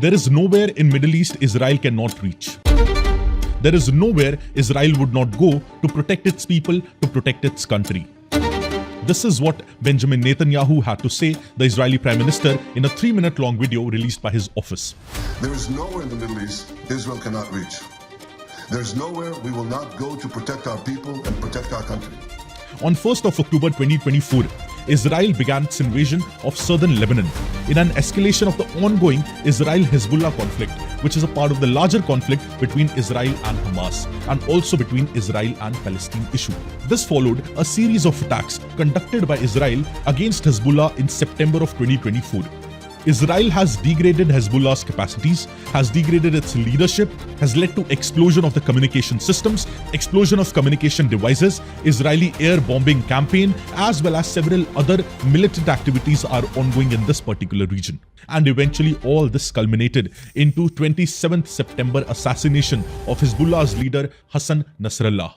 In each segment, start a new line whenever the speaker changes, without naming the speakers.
There is nowhere in Middle East Israel cannot reach. There is nowhere Israel would not go to protect its people, to protect its country. This is what Benjamin Netanyahu had to say, the Israeli Prime Minister, in a 3-minute long video released by his office.
There is nowhere in the Middle East Israel cannot reach. There is nowhere we will not go to protect our people and protect our country.
On 1st of October 2024, Israel began its invasion of southern Lebanon in an escalation of the ongoing Israel-Hezbollah conflict, which is a part of the larger conflict between Israel and Hamas, and also between Israel and Palestine issue. This followed a series of attacks conducted by Israel against Hezbollah in September of 2024. Israel has degraded Hezbollah's capacities, has degraded its leadership, has led to explosion of the communication systems, explosion of communication devices, Israeli air bombing campaign, as well as several other militant activities are ongoing in this particular region. And eventually all this culminated into 27th September assassination of Hezbollah's leader Hassan Nasrallah.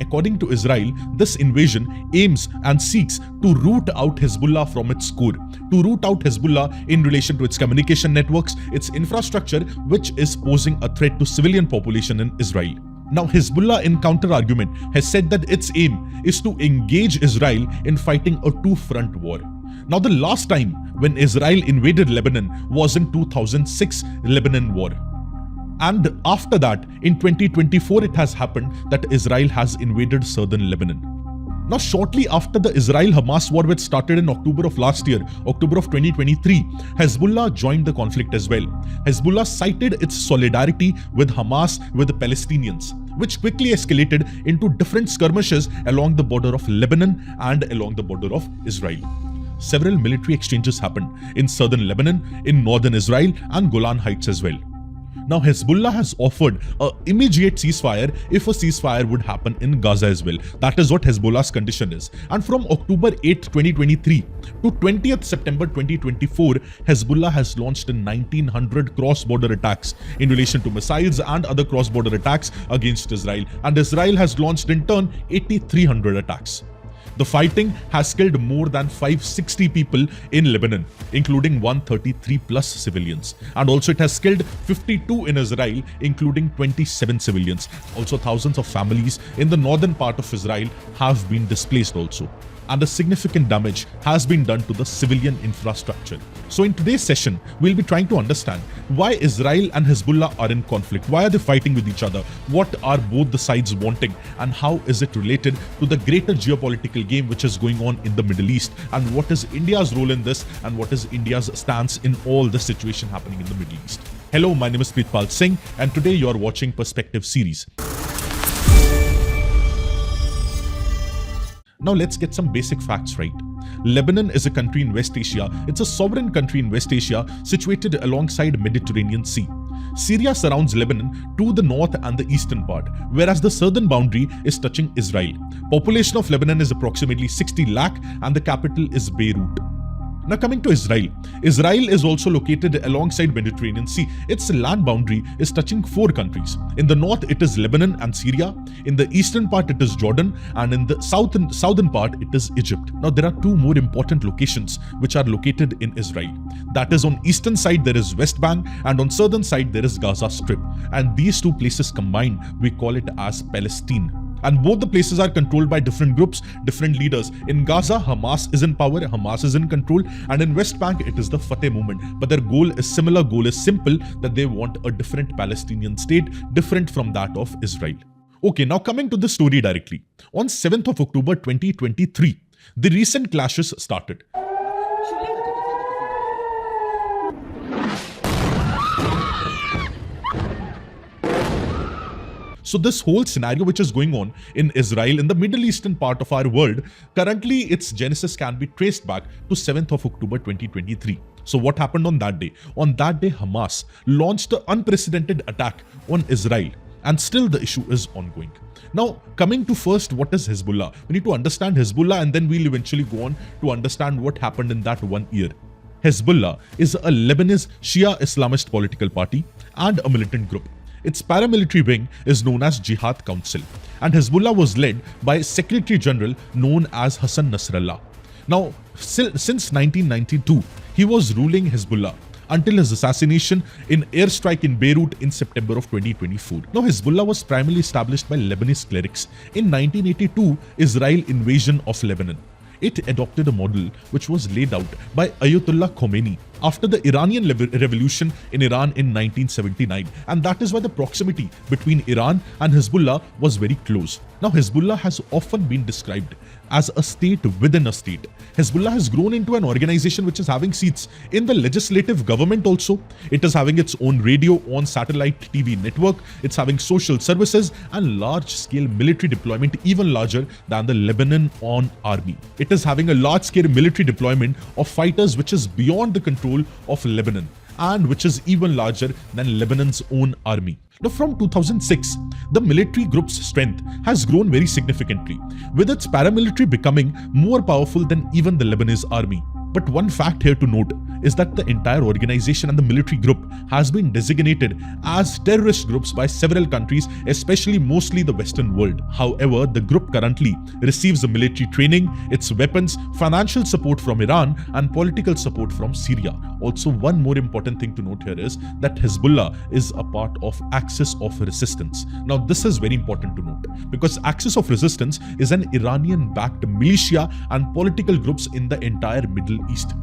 According to Israel, this invasion aims and seeks to root out Hezbollah from its core, to root out Hezbollah in relation to its communication networks, its infrastructure, which is posing a threat to civilian population in Israel. Now, Hezbollah in counter-argument has said that its aim is to engage Israel in fighting a two-front war. Now, the last time when Israel invaded Lebanon was in 2006 Lebanon war. And after that, in 2024, it has happened that Israel has invaded southern Lebanon. Now, shortly after the Israel-Hamas war, which started in October of last year, October of 2023, Hezbollah joined the conflict as well. Hezbollah cited its solidarity with Hamas, with the Palestinians, which quickly escalated into different skirmishes along the border of Lebanon and along the border of Israel. Several military exchanges happened in southern Lebanon, in northern Israel, and Golan Heights as well. Now, Hezbollah has offered an immediate ceasefire if a ceasefire would happen in Gaza as well. That is what Hezbollah's condition is. And from October 8, 2023 to 20th September 2024, Hezbollah has launched 1,900 cross-border attacks in relation to missiles and other cross-border attacks against Israel. And Israel has launched in turn 8,300 attacks. The fighting has killed more than 560 people in Lebanon, including 133 plus civilians. And also it has killed 52 in Israel, including 27 civilians. Also, thousands of families in the northern part of Israel have been displaced also. And a significant damage has been done to the civilian infrastructure. So in today's session, we'll be trying to understand why Israel and Hezbollah are in conflict. Why are they fighting with each other? What are both the sides wanting? And how is it related to the greater geopolitical game which is going on in the Middle East? And what is India's role in this? And what is India's stance in all the situation happening in the Middle East? Hello, my name is Preetpal Singh, and today you are watching Perspective series. Now let's get some basic facts right. Lebanon is a country in West Asia. It's a sovereign country in West Asia situated alongside Mediterranean Sea. Syria surrounds Lebanon to the north and the eastern part, whereas the southern boundary is touching Israel. Population of Lebanon is approximately 60 lakh and the capital is Beirut. Now coming to Israel. Israel is also located alongside Mediterranean Sea. Its land boundary is touching 4 countries. In the north it is Lebanon and Syria. In the eastern part it is Jordan, and in the southern part it is Egypt. Now there are 2 more important locations which are located in Israel. That is, on eastern side there is West Bank, and on southern side there is Gaza Strip. And these 2 places combined, we call it as Palestine. And both the places are controlled by different groups, different leaders. In Gaza, Hamas is in power, Hamas is in control, and in West Bank, it is the Fateh movement. But their goal is similar, goal is simple, that they want a different Palestinian state, different from that of Israel. Okay, now coming to the story directly. On 7th of October 2023, the recent clashes started. So this whole scenario which is going on in Israel, in the Middle Eastern part of our world, currently its genesis can be traced back to 7th of October 2023. So what happened on that day? On that day, Hamas launched an unprecedented attack on Israel, and still the issue is ongoing. Now, coming to first, what is Hezbollah? We need to understand Hezbollah, and then we'll eventually go on to understand what happened in that 1 year. Hezbollah is a Lebanese Shia Islamist political party and a militant group. Its paramilitary wing is known as Jihad Council, and Hezbollah was led by a Secretary General known as Hassan Nasrallah. Now, since 1992, he was ruling Hezbollah until his assassination in airstrike in Beirut in September of 2024. Now, Hezbollah was primarily established by Lebanese clerics. In 1982, Israel invasion of Lebanon. It adopted a model which was laid out by Ayatollah Khomeini after the Iranian revolution in Iran in 1979, and that is why the proximity between Iran and Hezbollah was very close. Now, Hezbollah has often been described as a state within a state. Hezbollah has grown into an organization which is having seats in the legislative government also. It is having its own radio on satellite TV network. It's having social services and large-scale military deployment, even larger than the Lebanon army. It is having a large-scale military deployment of fighters which is beyond the control of Lebanon and which is even larger than Lebanon's own army. Now, from 2006, the military group's strength has grown very significantly, with its paramilitary becoming more powerful than even the Lebanese army. But one fact here to note is that the entire organization and the military group has been designated as terrorist groups by several countries, especially mostly the Western world. However, the group currently receives the military training, its weapons, financial support from Iran, and political support from Syria. Also, one more important thing to note here is that Hezbollah is a part of Axis of Resistance. Now, this is very important to note because Axis of Resistance is an Iranian-backed militia and political groups in the entire Middle East.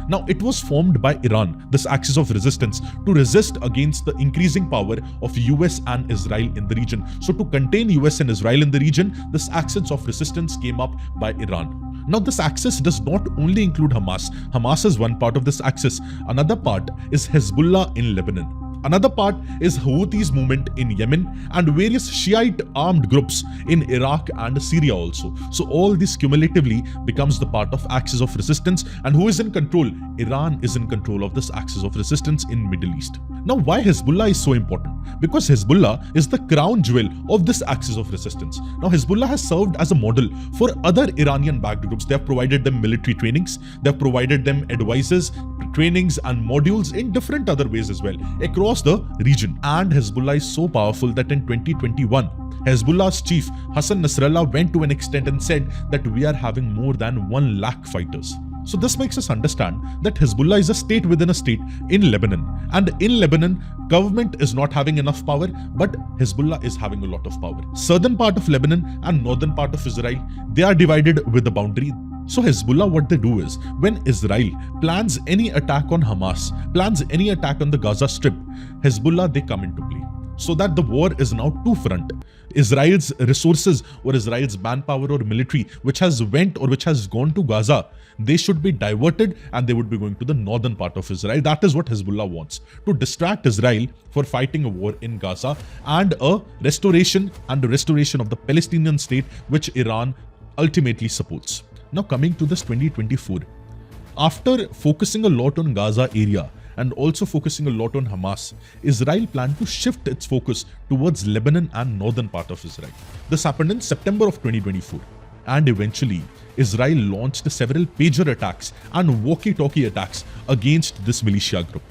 Now, it was formed by Iran, this Axis of Resistance, to resist against the increasing power of US and Israel in the region. So, to contain US and Israel in the region, this Axis of Resistance came up by Iran. Now, this axis does not only include Hamas. Hamas is one part of this axis. Another part is Hezbollah in Lebanon. Another part is Houthis movement in Yemen and various Shiite armed groups in Iraq and Syria also. So all this cumulatively becomes the part of Axis of Resistance. And who is in control? Iran is in control of this Axis of Resistance in Middle East. Now, why Hezbollah is so important? Because Hezbollah is the crown jewel of this Axis of Resistance. Now, Hezbollah has served as a model for other Iranian-backed groups. They have provided them military trainings. They have provided them advices, trainings and modules in different other ways as well across the region. And Hezbollah is so powerful that in 2021, Hezbollah's chief Hassan Nasrallah went to an extent and said that we are having more than 1 lakh fighters. So this makes us understand that Hezbollah is a state within a state in Lebanon. And in Lebanon, government is not having enough power, but Hezbollah is having a lot of power. Southern part of Lebanon and northern part of Israel, they are divided with a boundary. So Hezbollah, what they do is, when Israel plans any attack on Hamas, plans any attack on the Gaza Strip, Hezbollah, they come into play. So that the war is now two-front. Israel's resources or Israel's manpower or military which has went or which has gone to Gaza, they should be diverted and they would be going to the northern part of Israel. That is what Hezbollah wants, to distract Israel for fighting a war in Gaza and a restoration of the Palestinian state which Iran ultimately supports. Now, coming to this 2024, after focusing a lot on Gaza area and also focusing a lot on Hamas, Israel planned to shift its focus towards Lebanon and northern part of Israel. This happened in September of 2024. And eventually, Israel launched several pager attacks and walkie-talkie attacks against this militia group.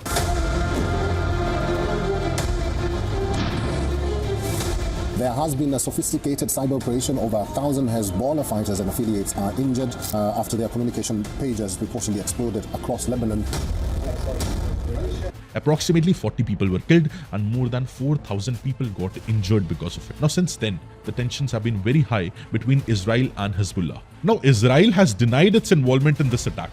There has been a sophisticated cyber operation. Over 1,000 Hezbollah fighters and affiliates are injured after their communication pagers reportedly exploded across Lebanon.
Approximately 40 people were killed and more than 4,000 people got injured because of it. Now, since then, the tensions have been very high between Israel and Hezbollah. Now, Israel has denied its involvement in this attack,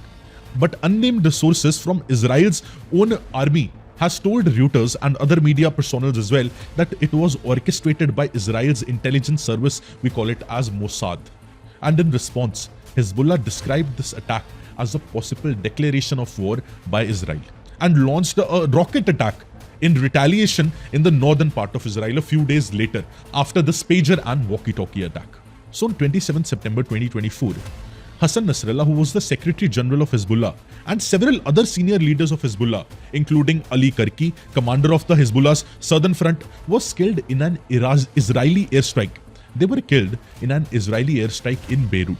but unnamed sources from Israel's own army has told Reuters and other media personnel as well that it was orchestrated by Israel's intelligence service, we call it as Mossad. And in response, Hezbollah described this attack as a possible declaration of war by Israel and launched a rocket attack in retaliation in the northern part of Israel a few days later after this pager and walkie-talkie attack. So on 27 September 2024, Hassan Nasrallah, who was the Secretary General of Hezbollah, and several other senior leaders of Hezbollah, including Ali Karki, commander of the Hezbollah's southern front, was killed in an Israeli airstrike. They were killed in an Israeli airstrike in Beirut.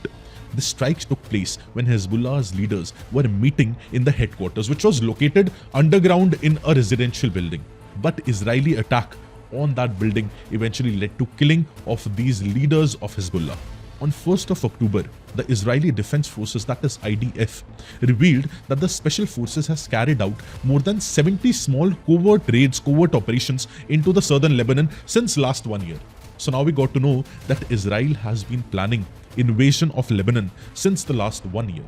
The strikes took place when Hezbollah's leaders were meeting in the headquarters, which was located underground in a residential building. But Israeli attack on that building eventually led to killing of these leaders of Hezbollah. On 1st of October, the Israeli Defense Forces, that is IDF, revealed that the Special Forces has carried out more than 70 small covert raids, covert operations into the southern Lebanon since last 1 year. So now we got to know that Israel has been planning invasion of Lebanon since the last 1 year.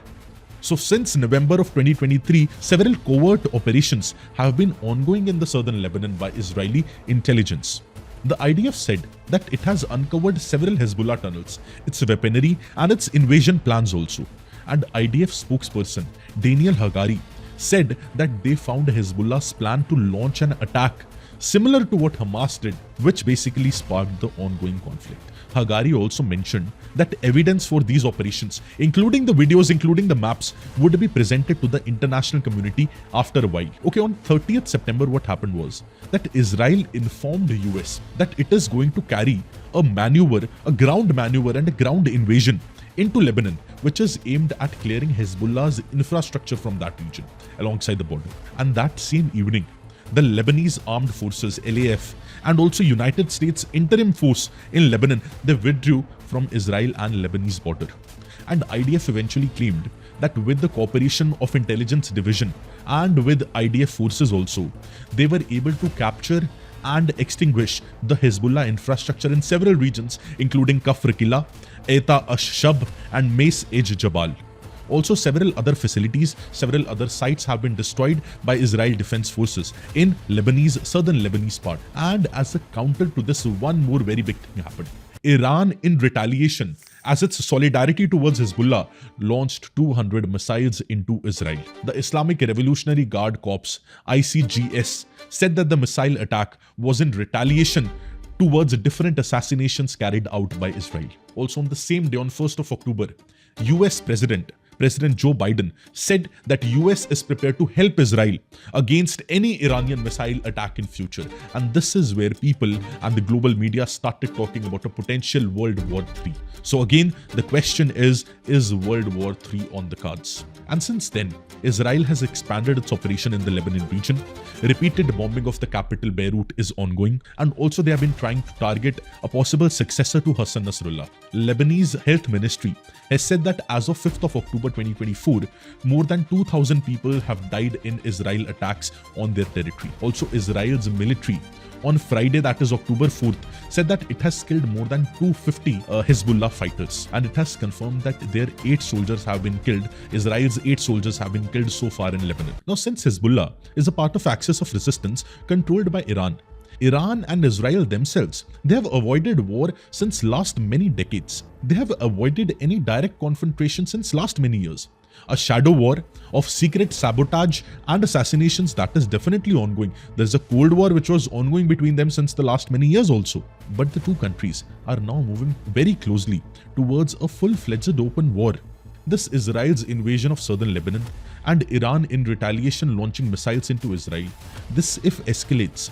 So since November of 2023, several covert operations have been ongoing in the southern Lebanon by Israeli intelligence. The IDF said that it has uncovered several Hezbollah tunnels, its weaponry and its invasion plans also. And IDF spokesperson Daniel Hagari said that they found Hezbollah's plan to launch an attack similar to what Hamas did, which basically sparked the ongoing conflict. Hagari also mentioned that evidence for these operations, including the videos, including the maps, would be presented to the international community after a while. Okay, on 30th September, what happened was that Israel informed the US that it is going to carry a maneuver, a ground maneuver and a ground invasion into Lebanon, which is aimed at clearing Hezbollah's infrastructure from that region alongside the border. And that same evening, the Lebanese Armed Forces, LAF, and also United States Interim Force in Lebanon, they withdrew from Israel and Lebanese border. And IDF eventually claimed that with the cooperation of intelligence division and with IDF forces also, they were able to capture and extinguish the Hezbollah infrastructure in several regions, including Kafr Qila, Eta Ash-Shab, and Meis-Ej-Jabal. Also, several other facilities, several other sites have been destroyed by Israel Defense Forces in southern Lebanese part. And as a counter to this, one more very big thing happened. Iran, in retaliation, as its solidarity towards Hezbollah, launched 200 missiles into Israel. The Islamic Revolutionary Guard Corps, ICGS, said that the missile attack was in retaliation towards different assassinations carried out by Israel. Also, on the same day, on 1st of October, US President Joe Biden said that US is prepared to help Israel against any Iranian missile attack in future. And this is where people and the global media started talking about a potential World War III. So again, the question is World War III on the cards? And since then, Israel has expanded its operation in the Lebanon region. Repeated bombing of the capital Beirut is ongoing, and also they have been trying to target a possible successor to Hassan Nasrallah. Lebanese Health Ministry has said that as of 5th of October 2024, more than 2,000 people have died in Israel attacks on their territory. Also, Israel's military on Friday, that is October 4th, said that it has killed more than 250 Hezbollah fighters, and it has confirmed that their 8 soldiers have been killed. Israel's 8 soldiers have been killed so far in Lebanon. Now, since Hezbollah is a part of axis of resistance controlled by Iran and Israel themselves, they have avoided war since last many decades. They have avoided any direct confrontation since last many years. A shadow war of secret sabotage and assassinations, that is definitely ongoing. There's a Cold War which was ongoing between them since the last many years also. But the two countries are now moving very closely towards a full-fledged open war. This Israel's invasion of southern Lebanon and Iran in retaliation launching missiles into Israel, this if escalates,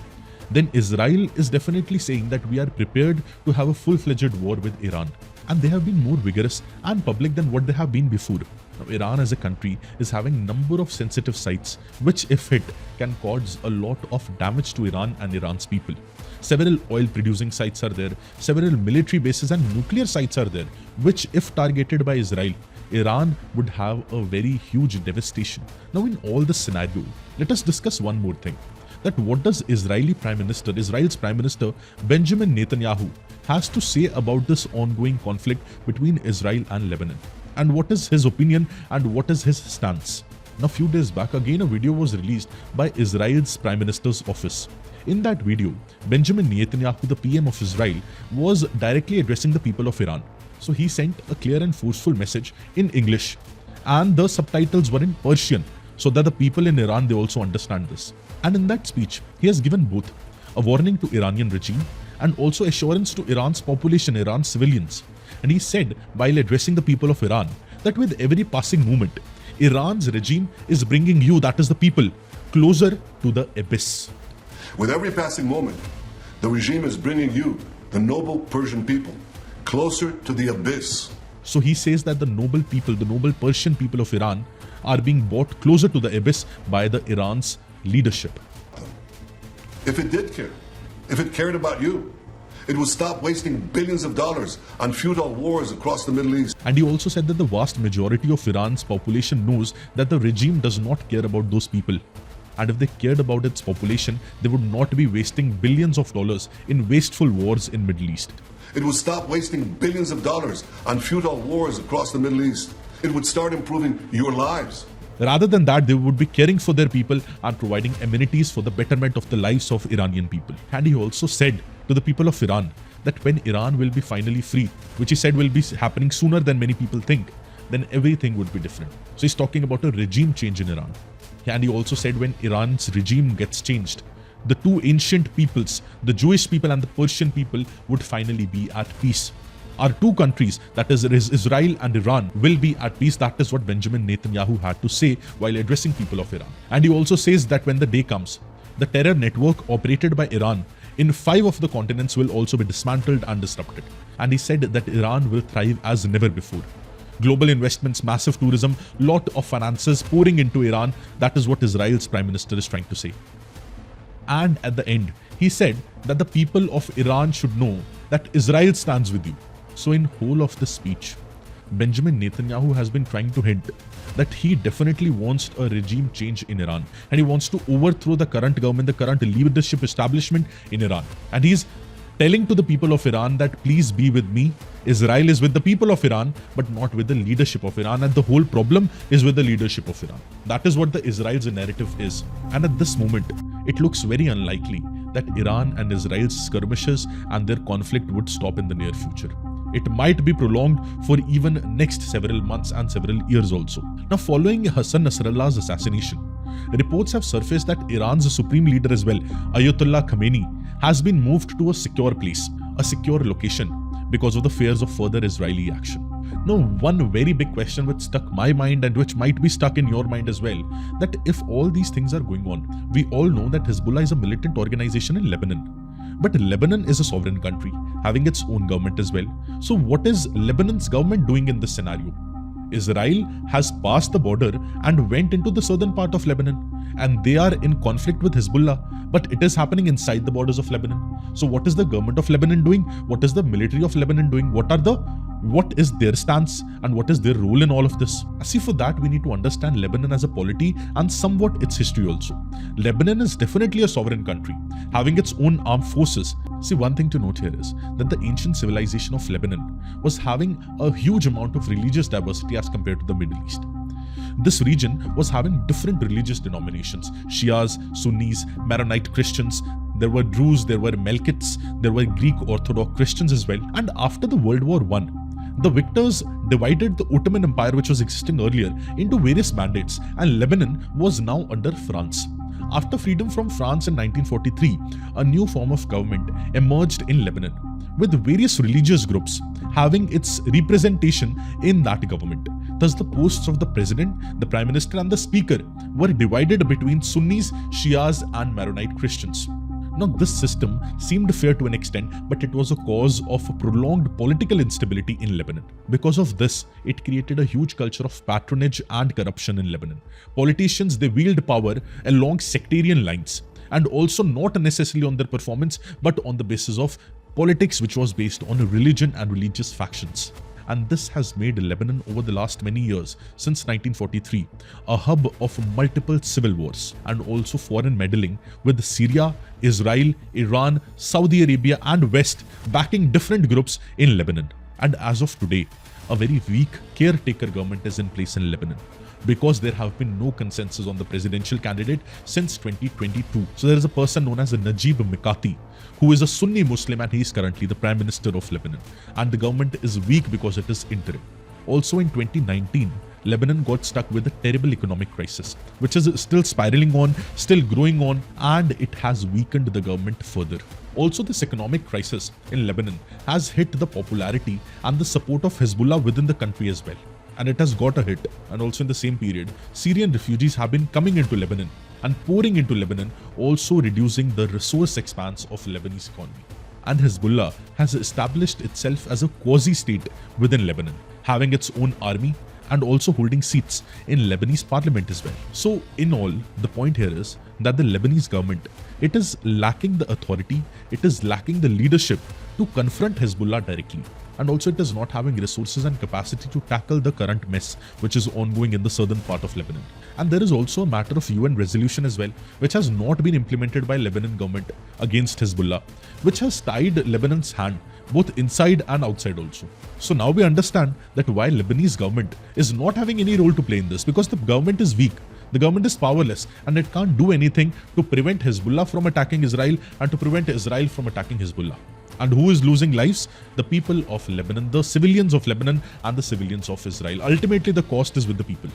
then Israel is definitely saying that we are prepared to have a full-fledged war with Iran. And they have been more vigorous and public than what they have been before. Now, Iran as a country is having a number of sensitive sites, which if hit can cause a lot of damage to Iran and Iran's people. Several oil-producing sites are there, several military bases and nuclear sites are there, which if targeted by Israel, Iran would have a very huge devastation. Now, in all this scenario, let us discuss one more thing. That what does Israel's Prime Minister Benjamin Netanyahu has to say about this ongoing conflict between Israel and Lebanon, and what is his opinion and what is his stance. Now, a few days back, again a video was released by Israel's Prime Minister's office. In that video, Benjamin Netanyahu, the PM of Israel, was directly addressing the people of Iran. So he sent a clear and forceful message in English, and the subtitles were in Persian, so that the people in Iran, they also understand this. And in that speech, he has given both a warning to Iranian regime and also assurance to Iran's population, Iran's civilians. And he said, while addressing the people of Iran, that with every passing moment, Iran's regime is bringing you, that is the people, closer to the abyss.
With every passing moment, the regime is bringing you, the noble Persian people, closer to the abyss.
So he says that the noble people, the noble Persian people of Iran are being brought closer to the abyss by the Iran's leadership.
If it did care, if it cared about you, it would stop wasting billions of dollars on futile wars across the Middle East.
And he also said that the vast majority of Iran's population knows that the regime does not care about those people. And if they cared about its population, they would not be wasting billions of dollars in wasteful wars in Middle East.
It would stop wasting billions of dollars on futile wars across the Middle East. It would start improving your lives.
Rather than that, they would be caring for their people and providing amenities for the betterment of the lives of Iranian people. And he also said to the people of Iran that when Iran will be finally free, which he said will be happening sooner than many people think, then everything would be different. So he's talking about a regime change in Iran. And he also said when Iran's regime gets changed, the two ancient peoples, the Jewish people and the Persian people, would finally be at peace. Our two countries, that is Israel and Iran, will be at peace. That is what Benjamin Netanyahu had to say while addressing people of Iran. And he also says that when the day comes, the terror network operated by Iran in 5 of the continents will also be dismantled and disrupted. And he said that Iran will thrive as never before. Global investments, massive tourism, lot of finances pouring into Iran. That is what Israel's Prime Minister is trying to say. And at the end, he said that the people of Iran should know that Israel stands with you. So in whole of the speech, Benjamin Netanyahu has been trying to hint that he definitely wants a regime change in Iran. And he wants to overthrow the current government, the current leadership establishment in Iran. And he's telling to the people of Iran that please be with me. Israel is with the people of Iran, but not with the leadership of Iran. And the whole problem is with the leadership of Iran. That is what the Israel's narrative is. And at this moment, it looks very unlikely that Iran and Israel's skirmishes and their conflict would stop in the near future. It might be prolonged for even next several months and several years also. Now, following Hassan Nasrallah's assassination, reports have surfaced that Iran's supreme leader as well, Ayatollah Khamenei, has been moved to a secure place, a secure location, because of the fears of further Israeli action. Now, one very big question which stuck my mind and which might be stuck in your mind as well, that if all these things are going on, we all know that Hezbollah is a militant organization in Lebanon. But Lebanon is a sovereign country, having its own government as well. So what is Lebanon's government doing in this scenario? Israel has passed the border and went into the southern part of Lebanon, and they are in conflict with Hezbollah, but it is happening inside the borders of Lebanon. So what is the government of Lebanon doing? What is the military of Lebanon doing? What is their stance and what is their role in all of this? See, for that we need to understand Lebanon as a polity and somewhat its history also. Lebanon is definitely a sovereign country, having its own armed forces. See, one thing to note here is that the ancient civilization of Lebanon was having a huge amount of religious diversity as compared to the Middle East. This region was having different religious denominations: Shias, Sunnis, Maronite Christians. There were Druze, there were Melkites, there were Greek Orthodox Christians as well. And after the World War I, the victors divided the Ottoman Empire, which was existing earlier, into various mandates, and Lebanon was now under France. After freedom from France in 1943, a new form of government emerged in Lebanon, with various religious groups having its representation in that government. Thus, the posts of the president, the prime minister, and the speaker were divided between Sunnis, Shias, and Maronite Christians. Now, this system seemed fair to an extent, but it was a cause of prolonged political instability in Lebanon. Because of this, it created a huge culture of patronage and corruption in Lebanon. Politicians, they wield power along sectarian lines, and also not necessarily on their performance, but on the basis of politics, which was based on religion and religious factions. And this has made Lebanon over the last many years, since 1943, a hub of multiple civil wars and also foreign meddling, with Syria, Israel, Iran, Saudi Arabia and West backing different groups in Lebanon. And as of today, a very weak caretaker government is in place in Lebanon, because there have been no consensus on the presidential candidate since 2022. So there is a person known as Najib Mikati, who is a Sunni Muslim, and he is currently the Prime Minister of Lebanon. And the government is weak because it is interim. Also in 2019, Lebanon got stuck with a terrible economic crisis, which is still spiraling on, still growing on, and it has weakened the government further. Also, this economic crisis in Lebanon has hit the popularity and the support of Hezbollah within the country as well. And it has got a hit. And also in the same period, Syrian refugees have been coming into Lebanon and pouring into Lebanon, also reducing the resource expanse of Lebanese economy. and Hezbollah has established itself as a quasi-state within Lebanon, having its own army and also holding seats in Lebanese parliament as well. So in all, the point here is that the Lebanese government, it is lacking the authority, it is lacking the leadership to confront Hezbollah directly. And also it is not having resources and capacity to tackle the current mess which is ongoing in the southern part of Lebanon. And there is also a matter of UN resolution as well, which has not been implemented by Lebanon government against Hezbollah, which has tied Lebanon's hand both inside and outside also. So now we understand that why Lebanese government is not having any role to play in this, because the government is weak. The government is powerless and it can't do anything to prevent Hezbollah from attacking Israel and to prevent Israel from attacking Hezbollah. And who is losing lives? The people of Lebanon, the civilians of Lebanon and the civilians of Israel. Ultimately, the cost is with the people.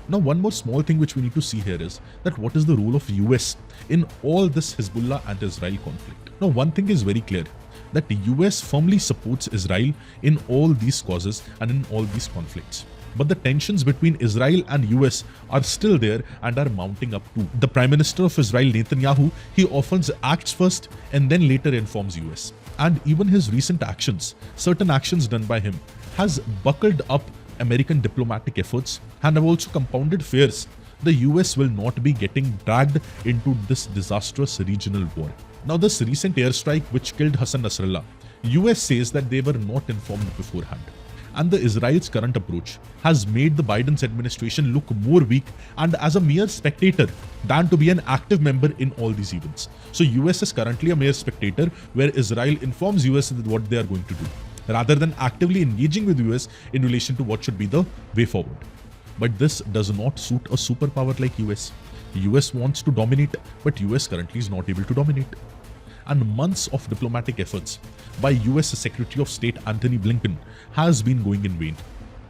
Now, one more small thing which we need to see here is that what is the role of US in all this Hezbollah and Israel conflict? Now, one thing is very clear, that the US firmly supports Israel in all these causes and in all these conflicts. But the tensions between Israel and US are still there and are mounting up too. The Prime Minister of Israel, Netanyahu, he often acts first and then later informs US. And even his recent actions, certain actions done by him, has buckled up American diplomatic efforts and have also compounded fears the US will not be getting dragged into this disastrous regional war. Now, this recent airstrike which killed Hassan Nasrallah, US says that they were not informed beforehand. And the Israel's current approach has made the Biden's administration look more weak and as a mere spectator than to be an active member in all these events. So US is currently a mere spectator where Israel informs US what they are going to do, rather than actively engaging with US in relation to what should be the way forward. But this does not suit a superpower like US. US wants to dominate, but US currently is not able to dominate. And months of diplomatic efforts by US Secretary of State Antony Blinken has been going in vain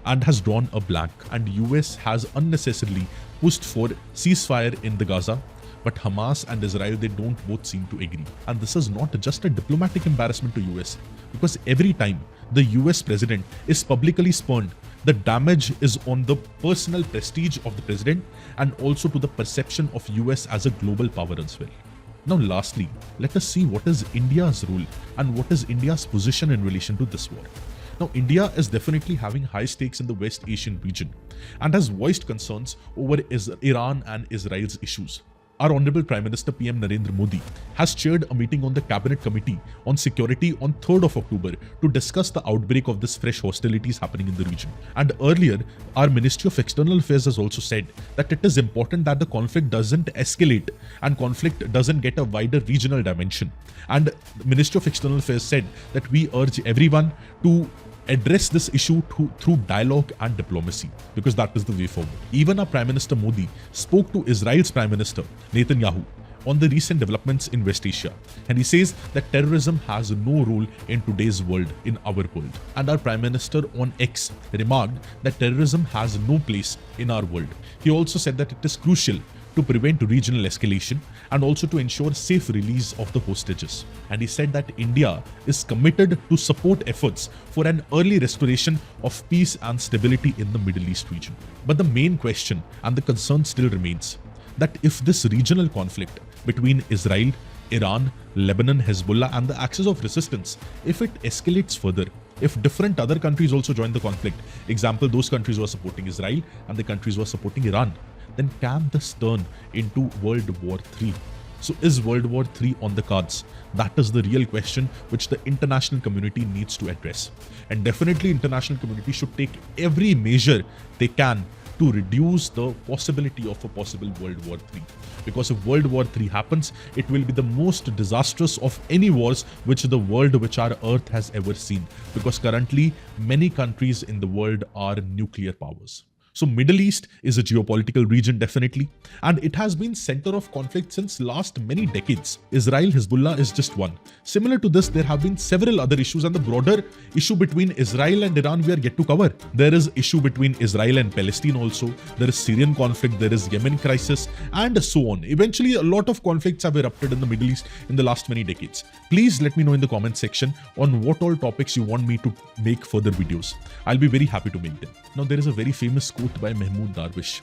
and has drawn a blank, and US has unnecessarily pushed for ceasefire in the Gaza, but Hamas and Israel, they don't both seem to agree. And this is not just a diplomatic embarrassment to US, because every time the US president is publicly spurned, the damage is on the personal prestige of the president and also to the perception of US as a global power as well. Now lastly, let us see what is India's role and what is India's position in relation to this war. Now, India is definitely having high stakes in the West Asian region and has voiced concerns over Iran and Israel's issues. Our Honorable Prime Minister PM Narendra Modi has chaired a meeting on the Cabinet Committee on Security on 3rd of October to discuss the outbreak of this fresh hostilities happening in the region. And earlier, our Ministry of External Affairs has also said that it is important that the conflict doesn't escalate and conflict doesn't get a wider regional dimension. And the Ministry of External Affairs said that we urge everyone to address this issue through dialogue and diplomacy, because that is the way forward. Even our Prime Minister Modi spoke to Israel's Prime Minister Netanyahu on the recent developments in West Asia, and he says that terrorism has no role in today's world, in our world. And our Prime Minister on X remarked that terrorism has no place in our world. He also said that it is crucial to prevent regional escalation and also to ensure safe release of the hostages. And he said that India is committed to support efforts for an early restoration of peace and stability in the Middle East region. But the main question and the concern still remains that if this regional conflict between Israel, Iran, Lebanon, Hezbollah and the axis of resistance, if it escalates further, if different other countries also join the conflict, example, those countries who are supporting Israel and the countries who are supporting Iran, then can this turn into World War III? So is World War III on the cards? That is the real question which the international community needs to address. And definitely international community should take every measure they can to reduce the possibility of a possible World War III. Because if World War III happens, it will be the most disastrous of any wars which our earth has ever seen. Because currently, many countries in the world are nuclear powers. So Middle East is a geopolitical region definitely, and it has been center of conflict since last many decades. Israel-Hezbollah is just one. Similar to this, there have been several other issues, and the broader issue between Israel and Iran we are yet to cover. There is issue between Israel and Palestine also. There is Syrian conflict, there is Yemen crisis, and so on. Eventually, a lot of conflicts have erupted in the Middle East in the last many decades. Please let me know in the comment section on what all topics you want me to make further videos. I'll be very happy to make them. Now, there is a very famous quote by Mahmoud Darwish.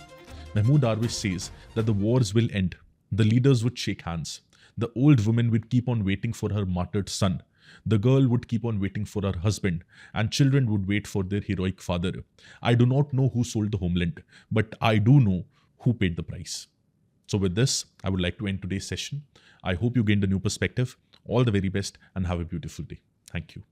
Mahmoud Darwish says that the wars will end, the leaders would shake hands, the old woman would keep on waiting for her martyred son, The girl would keep on waiting for her husband, and children would wait for their heroic father. I do not know who sold the homeland, but I do know who paid the price. So, with this, I would like to end today's session. I hope you gained a new perspective. All the very best and have a beautiful day. Thank you.